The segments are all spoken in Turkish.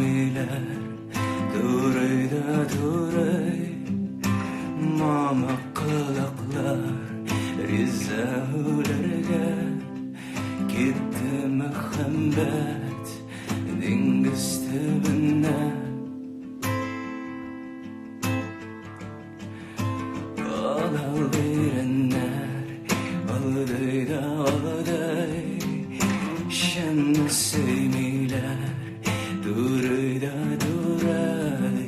sevmiler duray mama qılaqlar rizalarga ketdi muhabbat dengiz tubine alal verenler alday şen sevmiler duray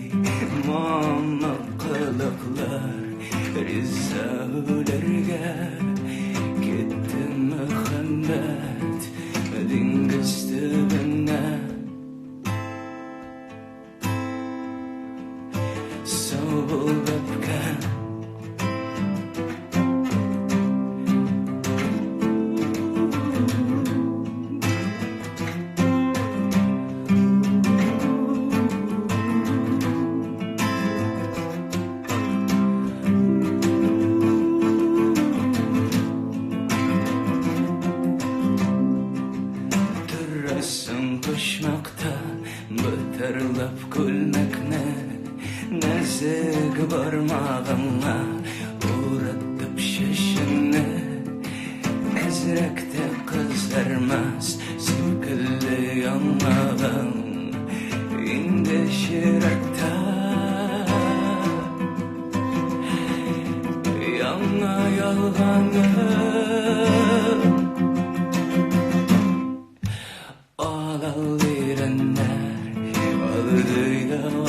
mama qılaqlar rizalarga ketdi muhabbat dengiz tubine soğuk öpken koşmakta bıtırlap gülmekne nazik barmağına uğratıp şaşını ezrekte kızarmaz sevgili yanmağın indi şirakta yanma yalganı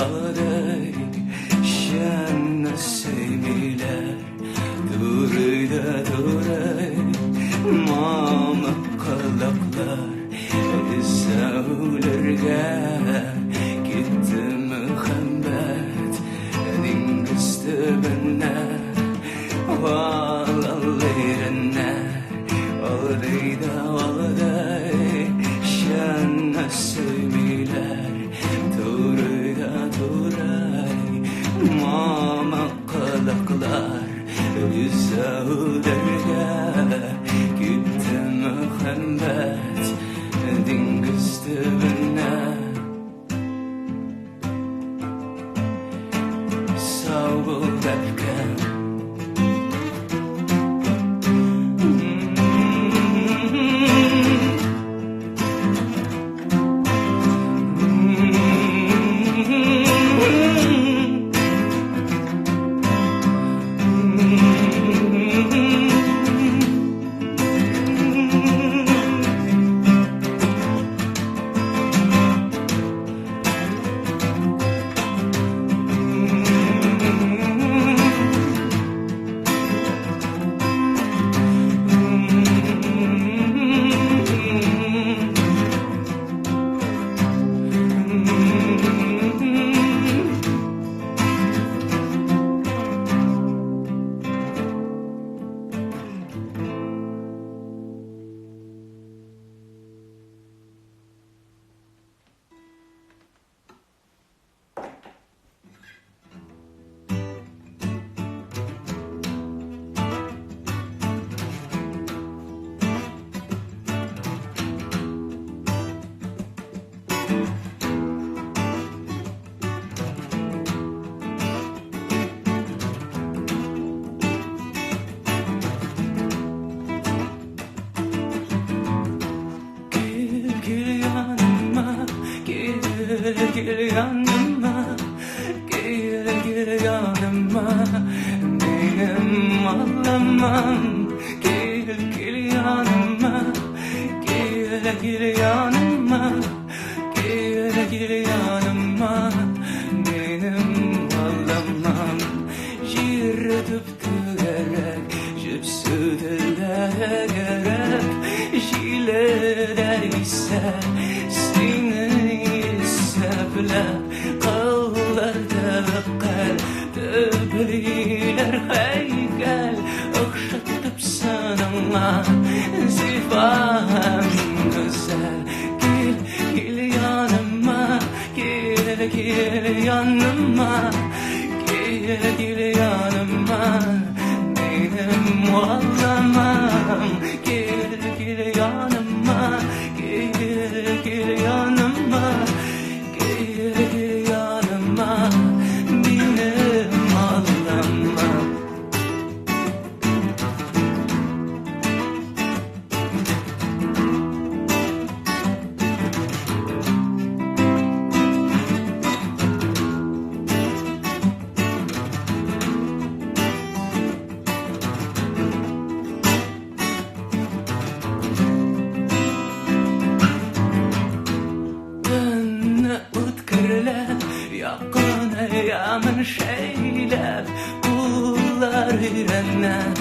alday şen sevmiler duray mama qılaqlar rizalarga ketdi muhabbat dengiz tubine alday şen sevmiler duray mama qılaqlar rizalarga ketdi muhabbat dengiz tubine soğuk öpken gel yanıma gel yanıma benim ağlamam gel yanıma gel yanıma gel yanıma benim ağlamam yürüdüp gerek cüpsüdüler gerek jile derse seni bile qallarda qal töbliler heykal okşatıp sanama zifam güzel gel yanıma gel yanıma gel yanıma benim ağlamam gel yanıma gel yanıma yaman şeyler kullar yüreğinden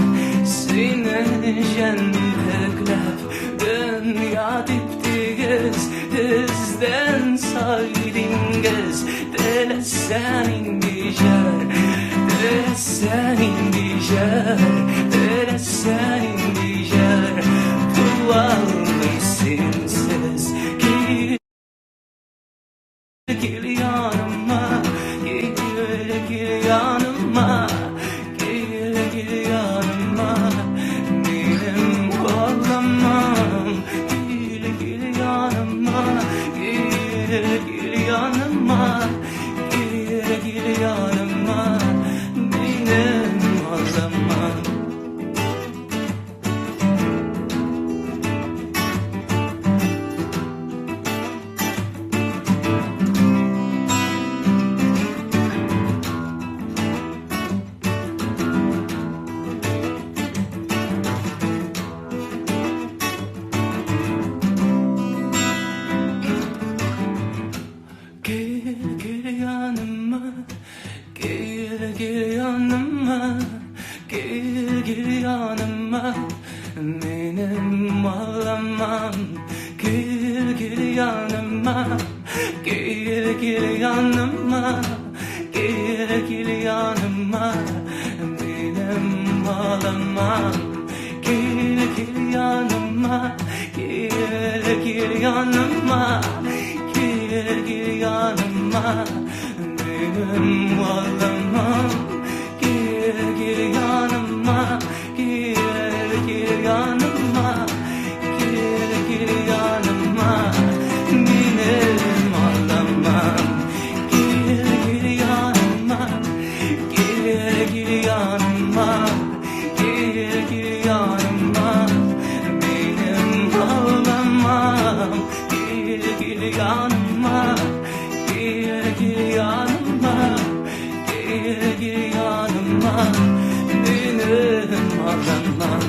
seni jenteklep dünya dipdigiz dizden saydingiz delesenin dijer delesenin dijer delesenin dijer tuvalmışsın siz gel yanıma gel yanıma gel yanıma benim ağlamam gel yanıma gel yanıma gel yanıma benim ağlamam. Gel yanıma, gel yanıma, gel yanıma, benim ağlamam. Gel yanıma, gel yanıma, gel yanıma, benim ağlamam. Gel yanıma, gel yanıma. Gel yanıma benim ağlamam gel yanıma gel yanıma gel yanıma benim ağlamam gel yanıma gel yanıma gel yanıma benim ağlamam gel yanıma gel yanıma gel yanıma benim ağlamam.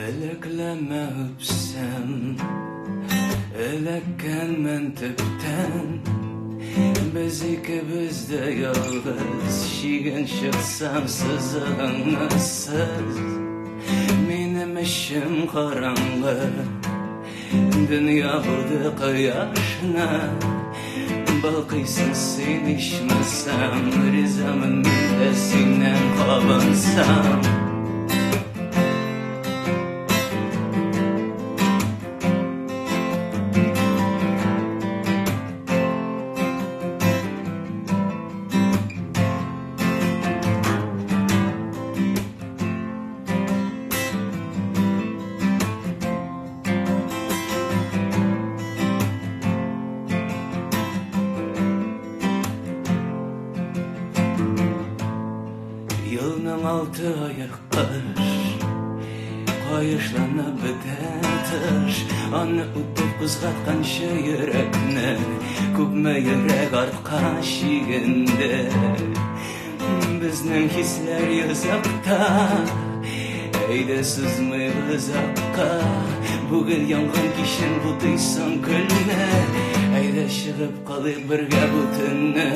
Elekleme öpsem elekken men tüpten biz ikimiz de yalnız şirin çıksam sızınısız benim işim karanlık dünya budu kıyaşına bakıysın sen içmesem rizamın millesinden kabansam. Yılın 6 ayı kış Kayışlanıp biter Anı utup kızgatkan şu yürekni Küpme yürek artkan şiğinde Bizning hisler yazakta Eyde sızmayız akka Bugün yangın kişin buduysan külne Eyde шығып қалайық бірге бүтінні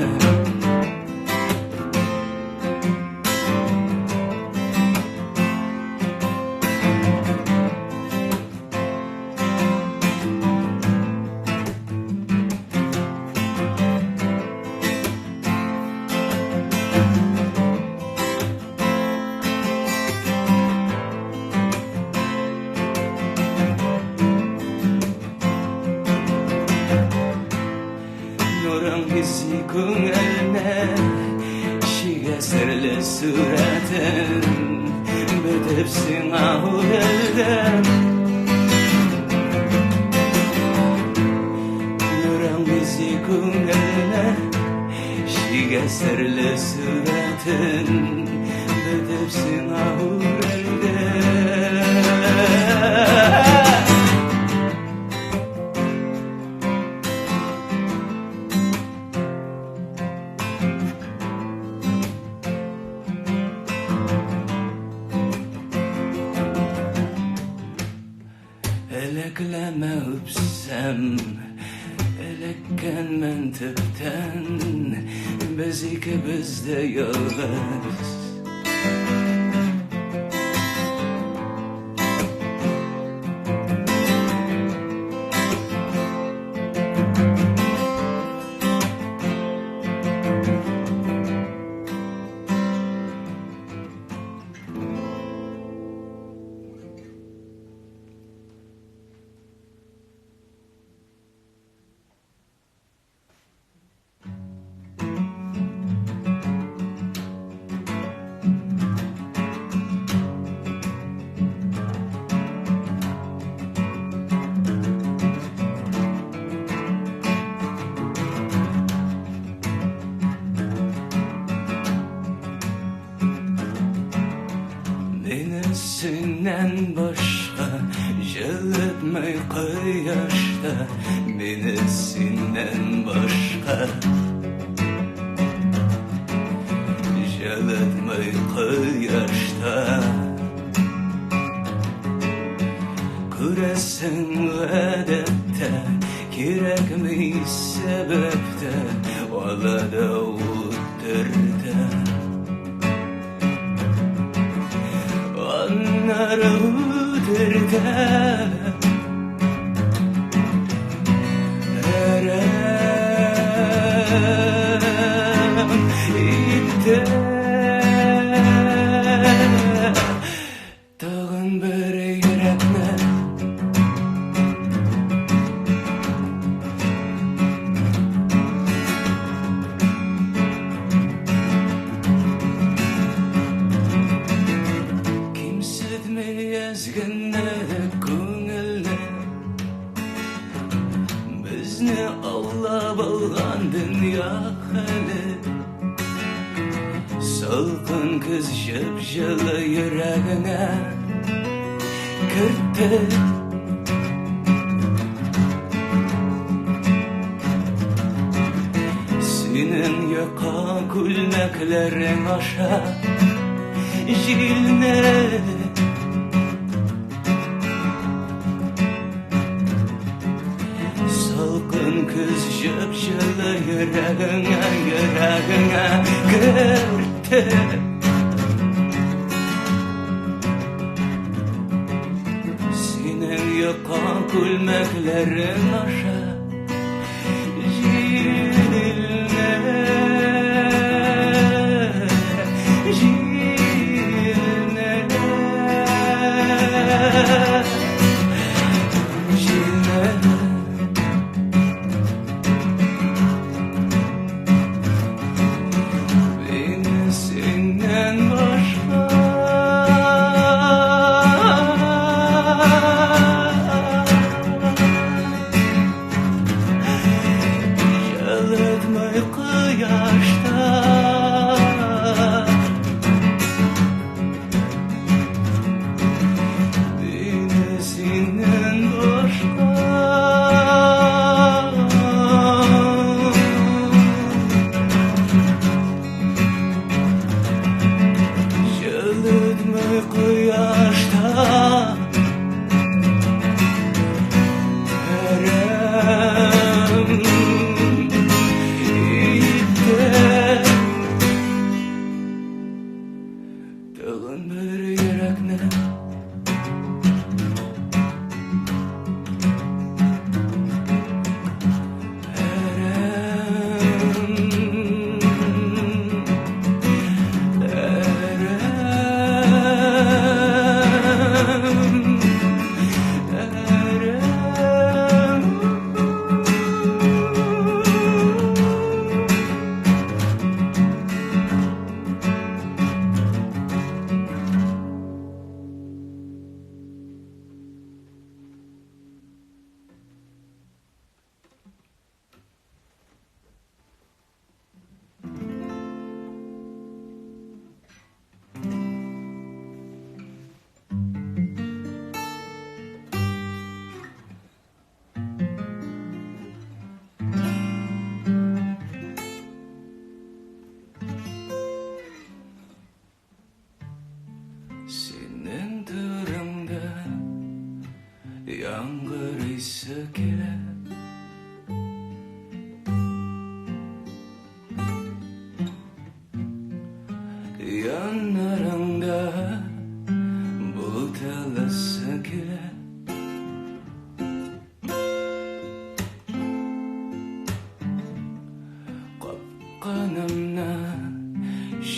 nurun bizi ko'ngilni shigasirli suratin bitibsin ahurelden nurun bizi ko'ngilni shigasirli suratin bitibsin ahurelden Elekleme öpsem, elekken men tüpten biz ikimiz de yalnız Senden başka jelitmey kıyaşta beni senden başka jelitmey kıyaşta Küresin vedette kirekmi sebepte Valla da uttirde Narıdırda Erem itte Dağın bir yürekme Ezginde ko'ngilni bizni Alloh bo'lgan dunyo hali salqin kuz jip-jili yuragine kirdi senin yoqa kulmaklaring osha jilni Salqın kız jip-jili yuragine kirdi Senin yoqa kulmaklaring osha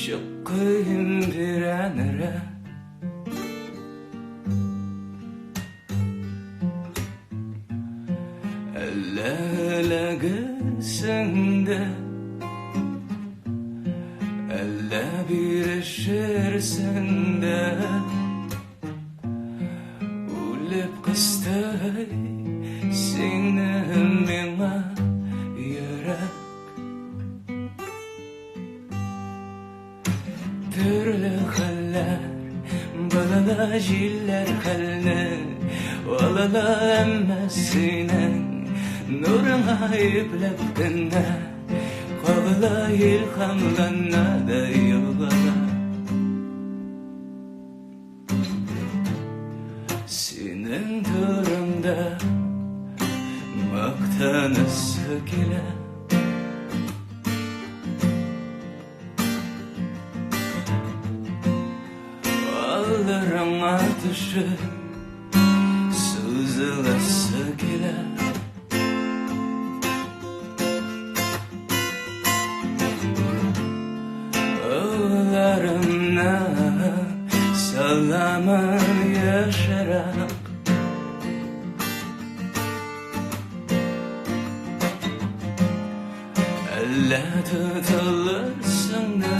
çıkayım direnere. Elle gülsünde, elle bir şersinde, ulep kıstay sinem mena yürek. Türlü haller, balala jiller halne, valala emmesinen. Nuruna iplep gönne, kavla ilhamlanna da yolala. Senin turunda maktanısı gile. Alların atışı sızılası gile. Ağlarımla sallaman yaşarak, elle tutulursun da,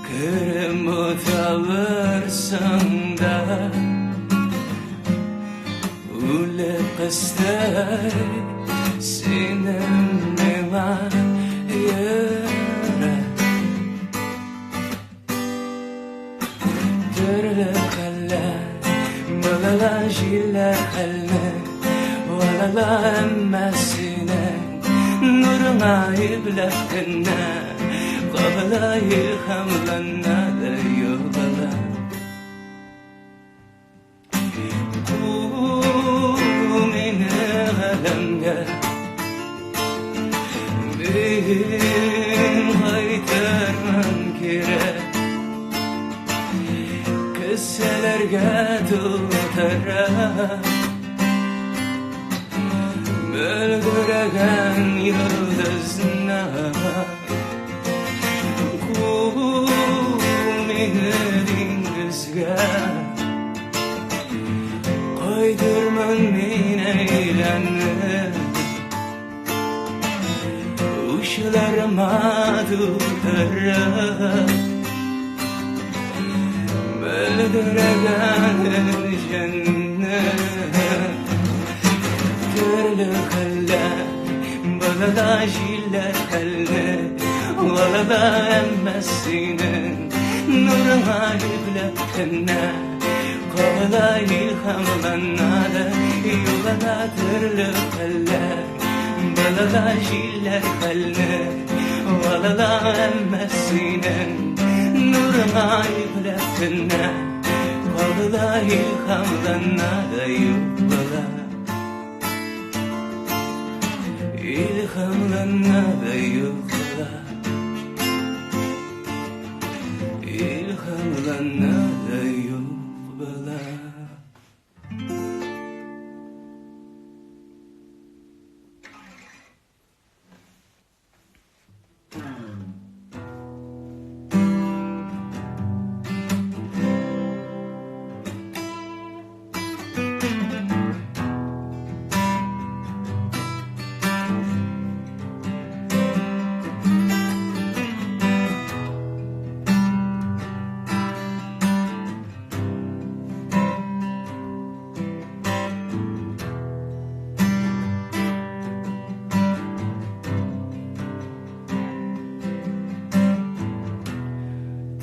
kırım utanırsın da, ule kıstay sinem mena yürek. Türlü haller, balala jiller halne, valala emmesine. Nuruna iplep gönne, kavla ilhamlanna da yolala. Kumine alemge, bin hayterman kire. Kesselerge tutara, bölgüregen yıldızına. Kumine dingizge, koydurman mine eğlenme. Uşlarıma tutara, böldüregen cennet. Türlü haller, balala jiller halne, valala emmesine. Nuruna iplep gönne, kavla ilhamlanna da yolala. Türlü haller, balala jiller halne, valala emmesine. Nuruna iplep gönne, kavla ilhamlanna da yolala. İlhamlanna da yolala, ilhamlanna da yolala.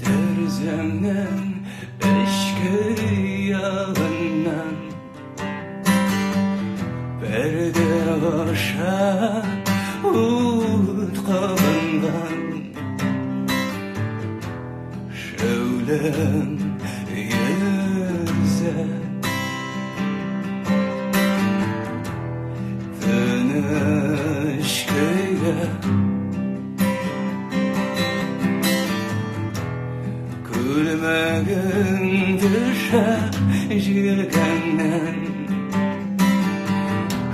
Terzemden eşkıyalından, perde başa ut kabından. Şölen yüze, tınışkıya. Gülmegin düşer jirgenden,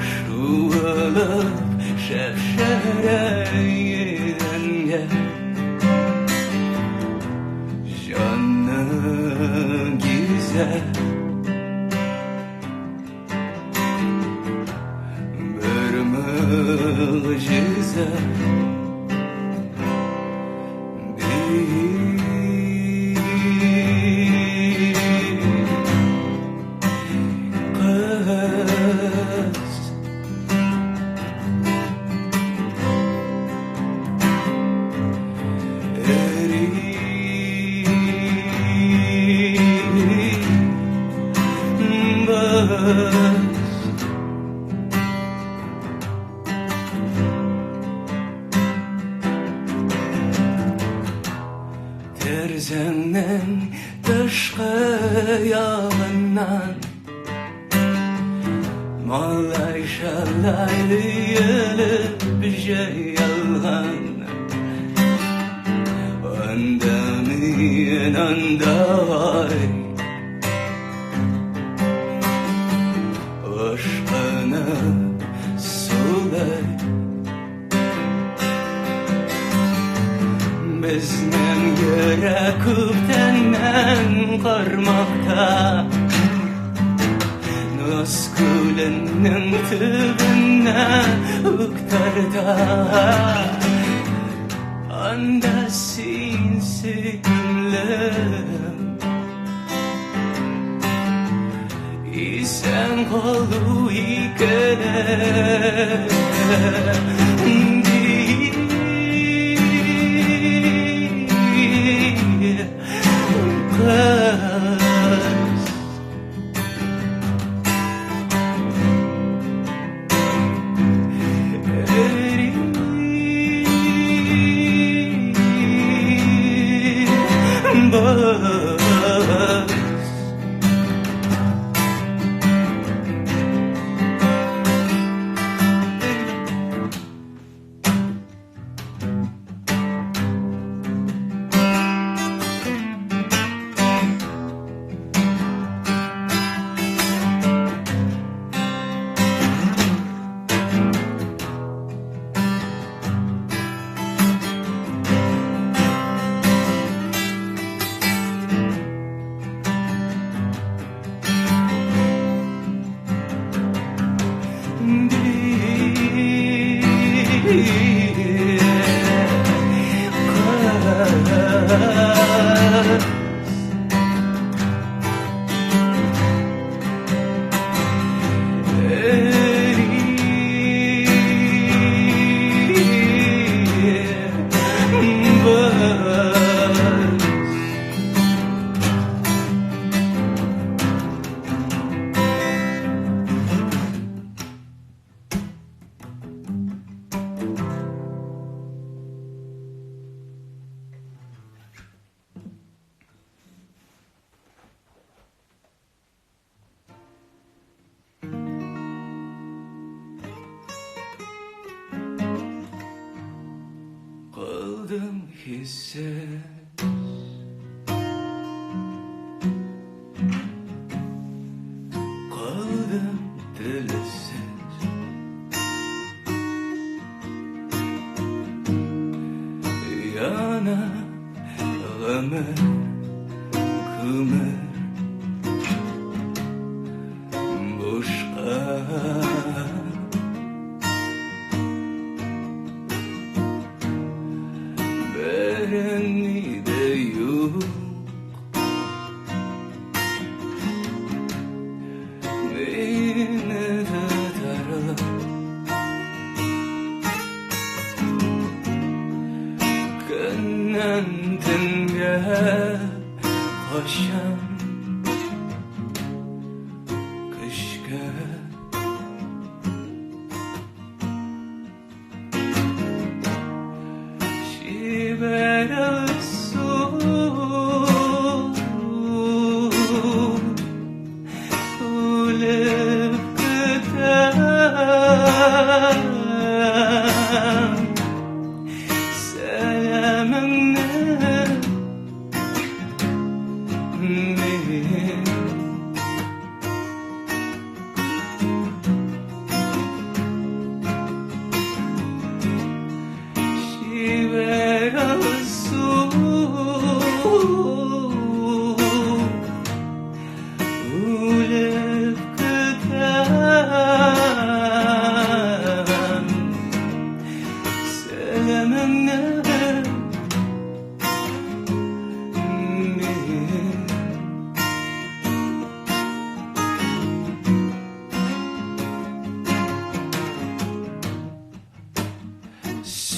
şu alıp şefşere yedenge. yüze bir mucize, Terzenin dışkı yağından Malay şalaylı yılıp bir şey yalgan Andamin anday Aşkını sulay Bizden yürek üptenden karmakta Nuskulünün tübüne uktarda Anda sinsi gümlüm İsen kolu ikere Kaldım hisset Kaldım dilsiz Yana ömür kımır Boşa Bereni de yok Beni de darla Kennentinge hoşam Kışka Selamın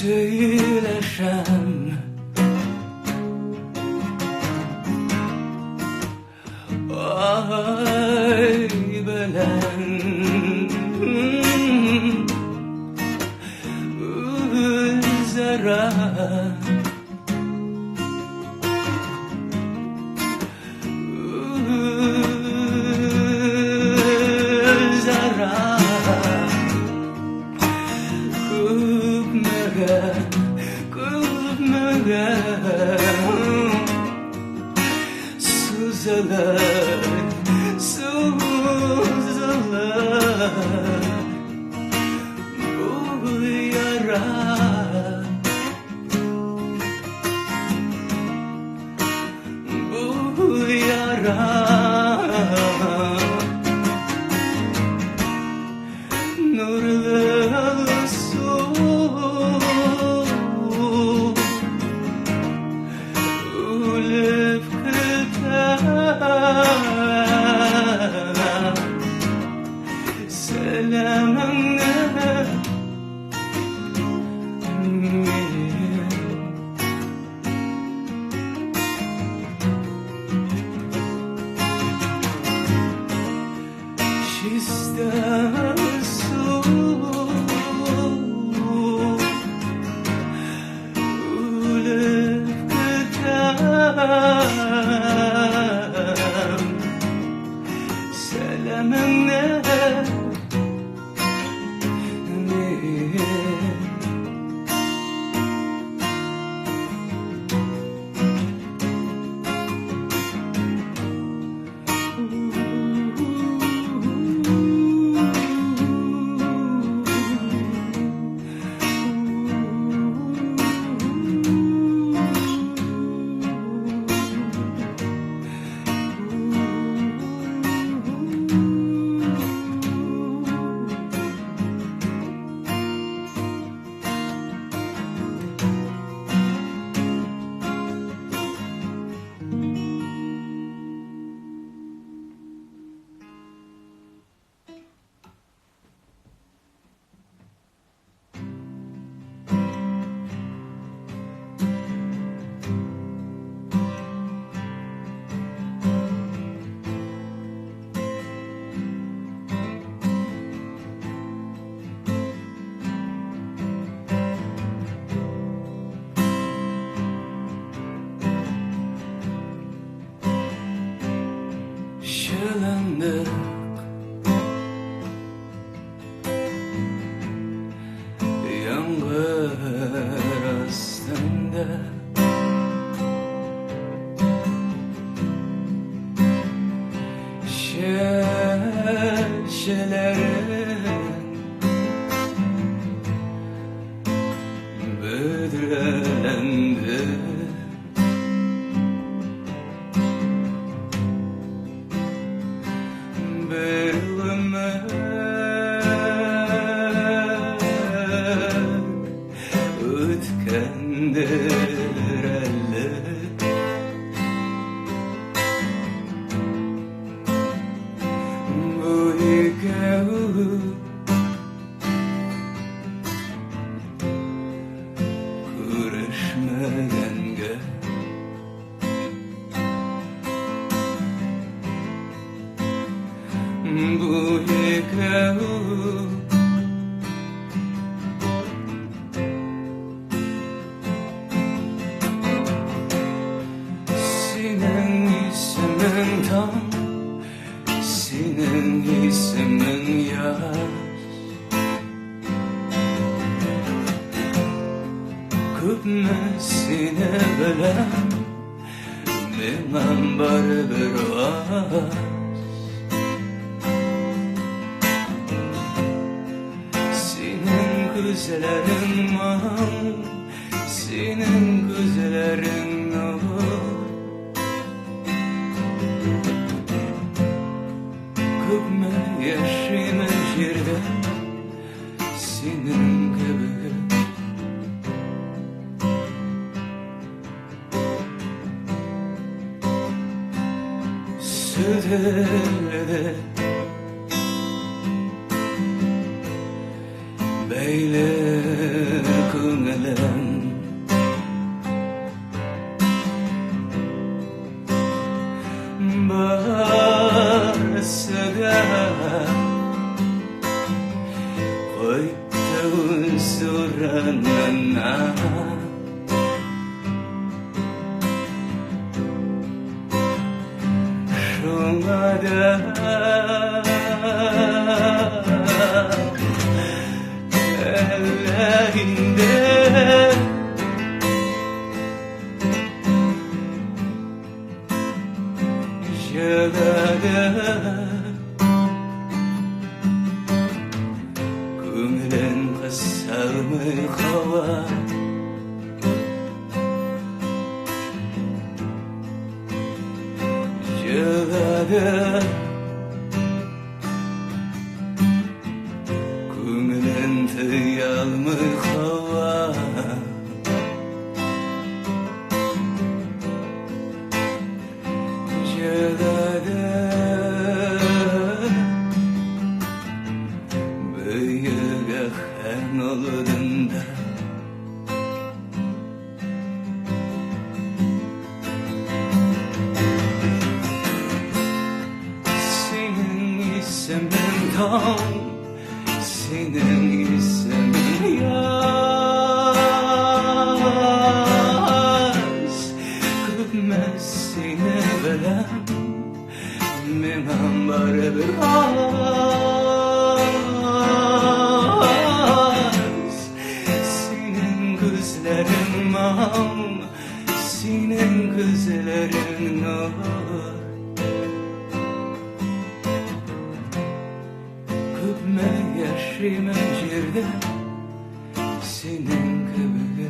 söyleşem ay belen zara Suzalar, suzalar bu yara, bu yara nurlu su uluf selamına şista su uluf selamına şalandık yağmur astında şişelerin büdrelendi. Bu hikaye senin ismin tam, senin ismin yaz. Küpme seni bilen bilmem baribir var. Gözlerin var, senin gözlerin var. Küpme yaşayma yerde senin gibi. Sütelde beyler kınele Kayıttığın suranına Şuna da ellerinde Jagada Көңілін қысалмай қала Жылады Көңілін тыя алмай қала Жылады Hän oludunda Senin ismin tam Senin ismin yaz Kıpmez seni bilem Menem var bir Gözlerin mam, senin gözlerin nur Küpme yaşayma yerde senin gibi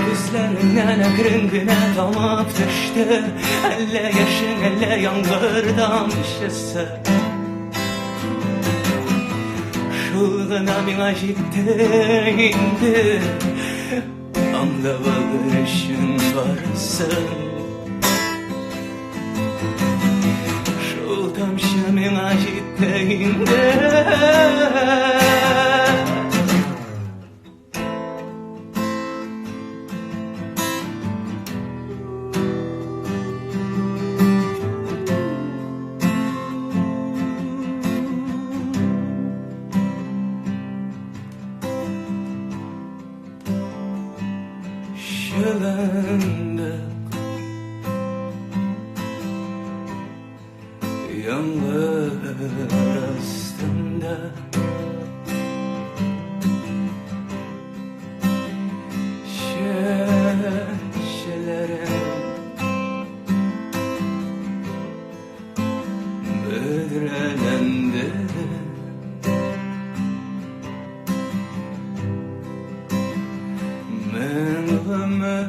Gözlerinden rengine damıp düştü Elle yaşın elle yağmurdan şişse Şulğuna bana ciddi Anla varışın varsın Şul tamşı bana ciddi Şılandık Yağmur astında Şişelerin Büdrelendi Men ömür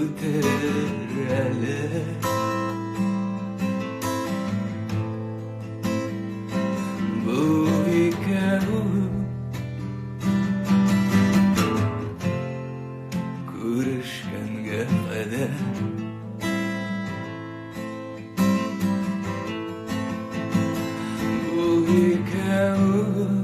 Ütereli Bu hikaye Kuruşkanga kadar Bu hikaye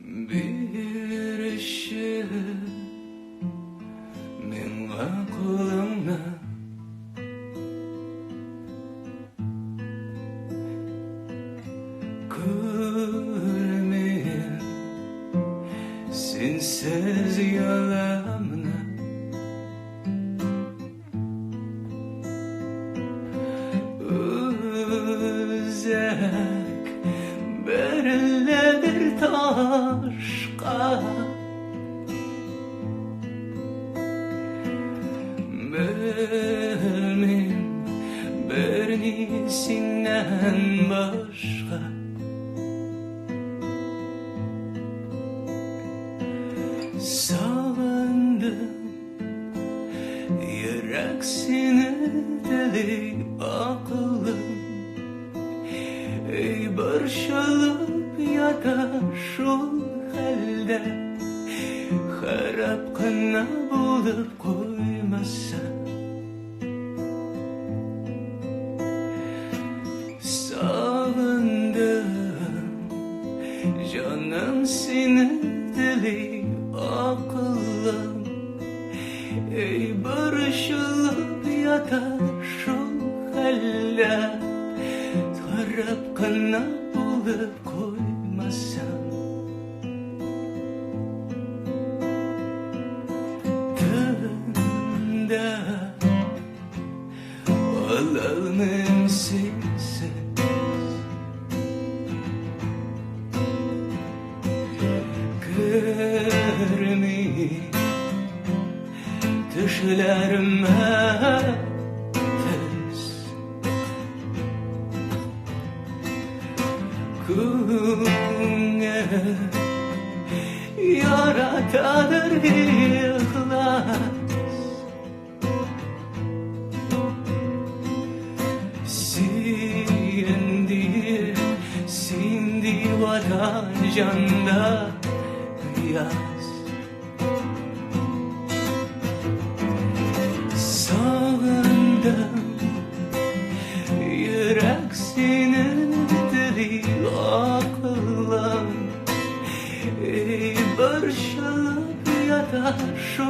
Bir ışık benim aklımda Görmeyen sensiz yalanla Bilmem birisinden başka sağlandım. Yürek seni deli aklım ey barşalıp yatar şu halde harap kına bulup koymasa sağlandım canım seni deli aklım ey barışılıp yatar şu halde harap kına bulup koymasam tında olalım sensiz görmeyi düşlerime tez Kune yaratadır ihlas Sindi vatan canda yaz Sağındım yürek senin deli aklım ey barışılıp yatar şu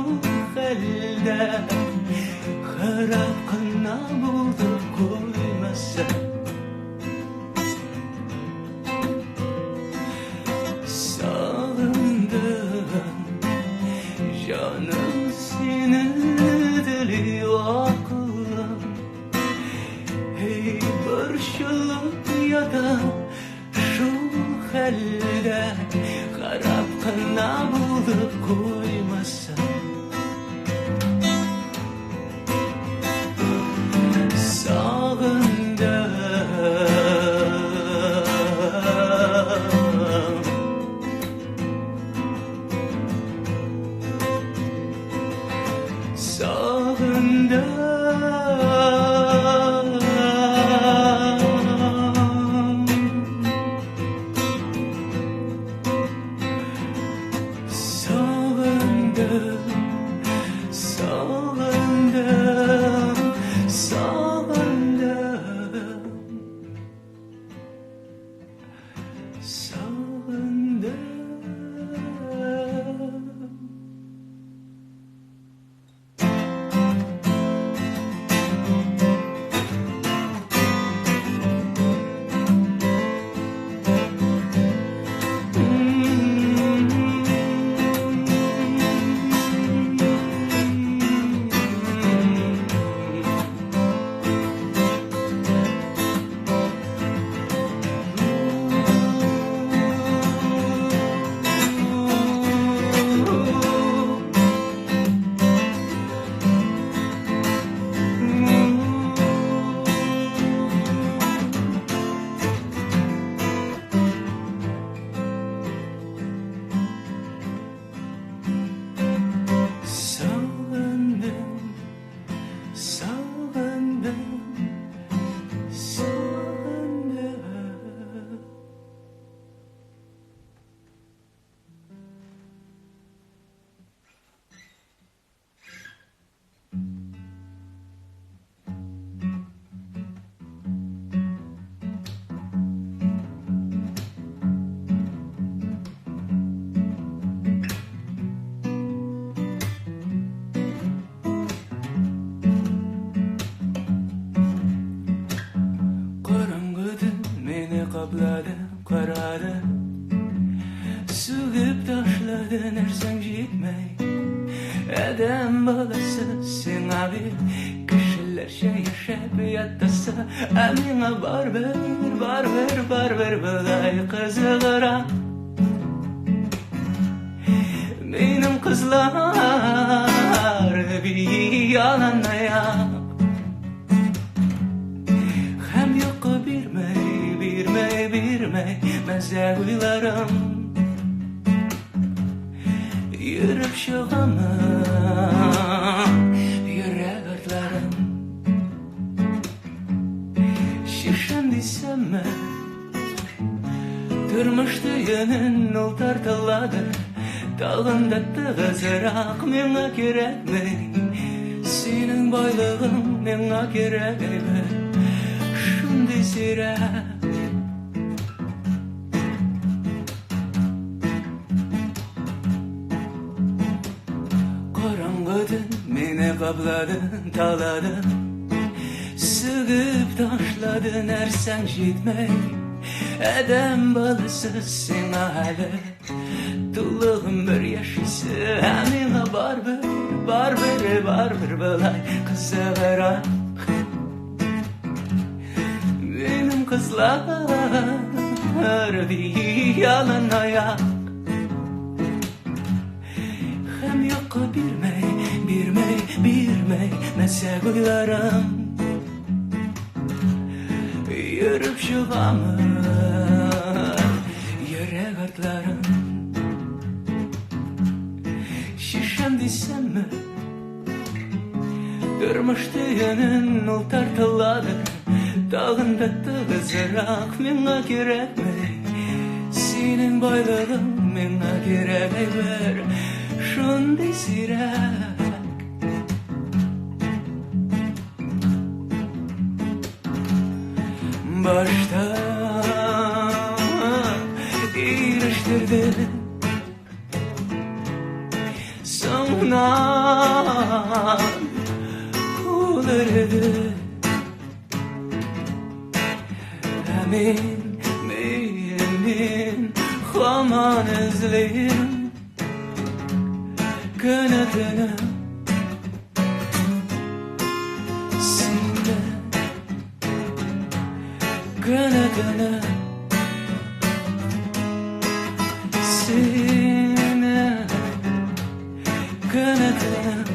halde harap kına bulup koymasa sağındım canım senin deli aklım ey barışılıp yatar şu halde harap kına bulup koymasa kapladı kararı Sığıp taşladı nersem gitmey Edem balası sana bir Kişiler yaşayıp yattasa Emine barber Bulay kızılara Benim kızlar bir yalan ayak. Hem yok birmey meze uylarım. Yürüp çıkamam yürek artlarım. Şişen desem Durmuştu yönün ol tartıladı. Dağında tığızırak mena kerekmey. Senin baylığın mena kerekmey. Şundi sire Karangıdın meni kapladın taladın. Sığıp taşladın ersen gitmey. Edem balısız sana hali. Dulluğum bir yaşısı Amina barbır balay kızıverak. Benim kızlar bir yalan ayak. Hem yok birmey mesek uylarım. Yürüp çıkamam yürek artlarım. Şişem desem Durmuştu yönün ol tartıladı. Dağında tığızırak mena kerekmey. Senin baylığın mena kerekmey. Şundi sirek Başta iyileştirdi. Sonra kulırdı. Emin Aman izleyim kanadını. Seninle kanadını. Seninle kanadını.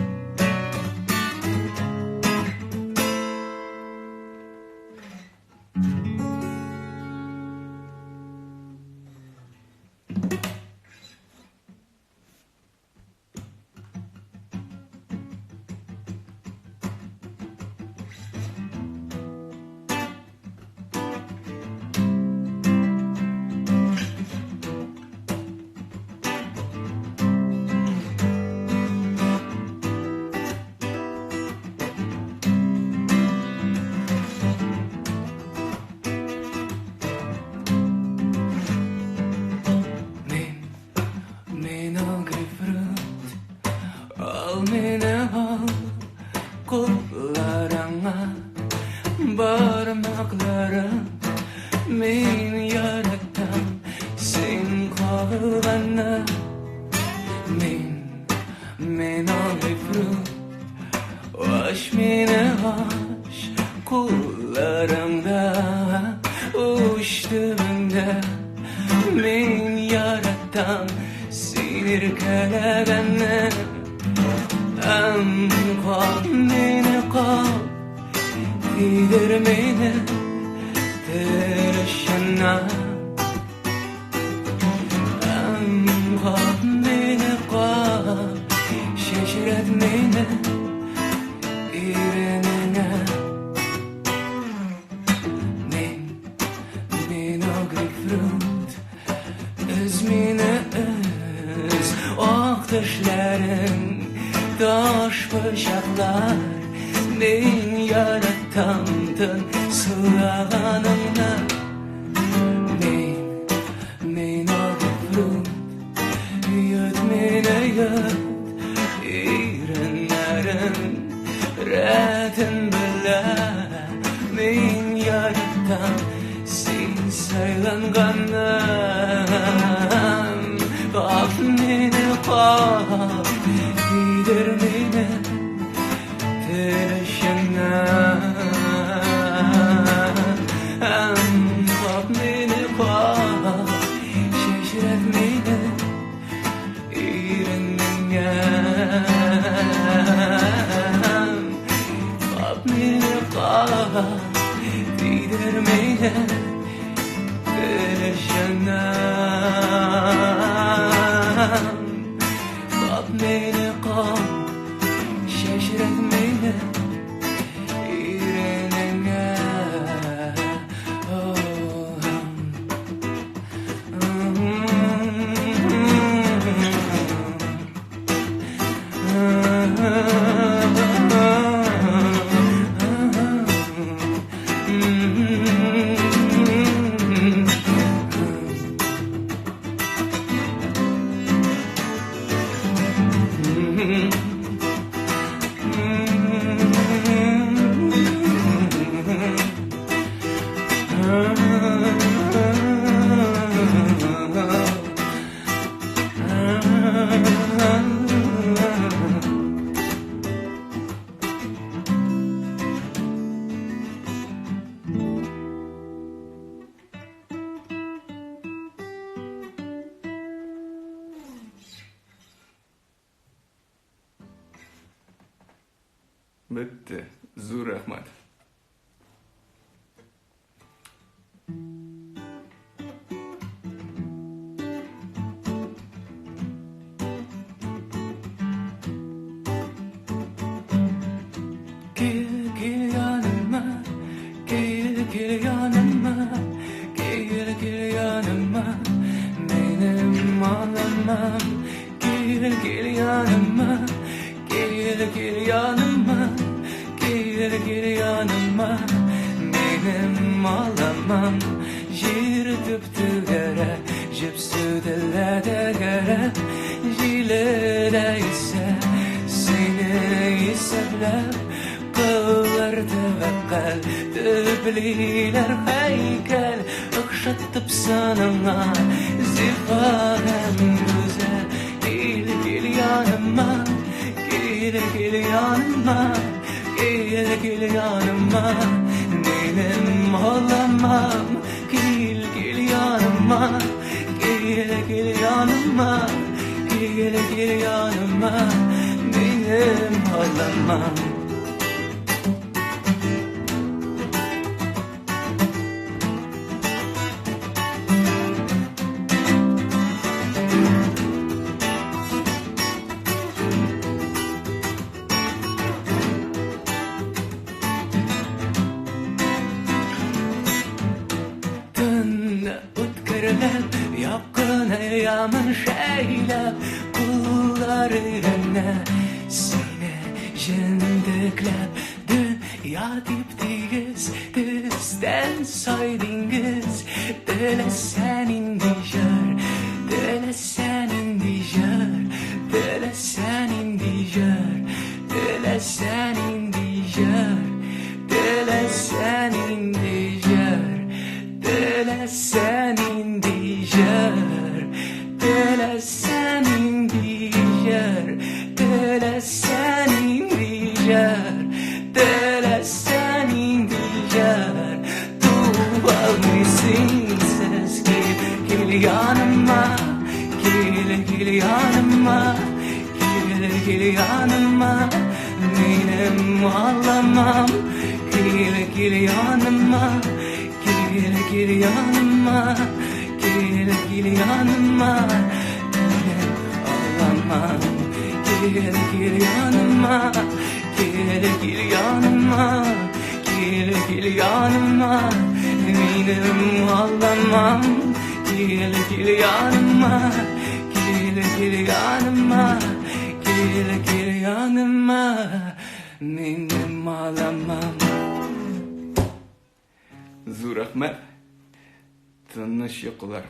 Kollarına parmaklarım min yarattan sen kollarına min alifru aş mine aş kollarımda uçtuğunda min yarattan sinir kalaganı. Meni kal Didirmeni Terşena Meni kal Şaşıratmeni İrenine Min o greyfrut Özmine öz Aktaşların Taş bıçaklar ben yarattamdın sığanımda. Men ağrım yutmine yut İrenlerin retin bile. Men yarattam sen saylanganım. Gafmini kal Didirmeni Terşena Gafmini kal Şaşıratmeni İrenine değdirmeyle Perişanım Bak beni kan şaşırtmeyle İğrenene Bitti. Zur rahmat. Gel yanıma, gel yanıma, gel yanıma, benim ağlamam. Gel yanıma, gel yanıma, gel yanıma, benim ağlamam. Jirtip tügere, jipsüdele de gere, jilede ise seni seblep. Kılar tevekkal, tübliler heykel, ıkşatıp sanına, zifahem güzel. Gel yanıma, gel yanıma, gel yanıma, benim olamam. Gel yanıma, gel yanıma, gel yanıma, benim olamam. Utkarlab yapkın ayağımın şeylab kullarına seni jındıklab dünya dipteyiz düzden soydingiz dile senin dijer dile senin dijer dile senin dijer dile senin dijer dile senin dijer dile senin dijer dile senin dijer dile senin dijer dile senin dijer tuval misin ses gel yanıma gel yanıma gel yanıma benim ağlamam gel yanıma gel yanıma gel yanıma benim ağlamam gel yanıma gel yanıma gel yanıma benim ağlamam gel yanıma gel yanıma gel yanıma benim ağlamam. Zur rahmat. Tanış yokular.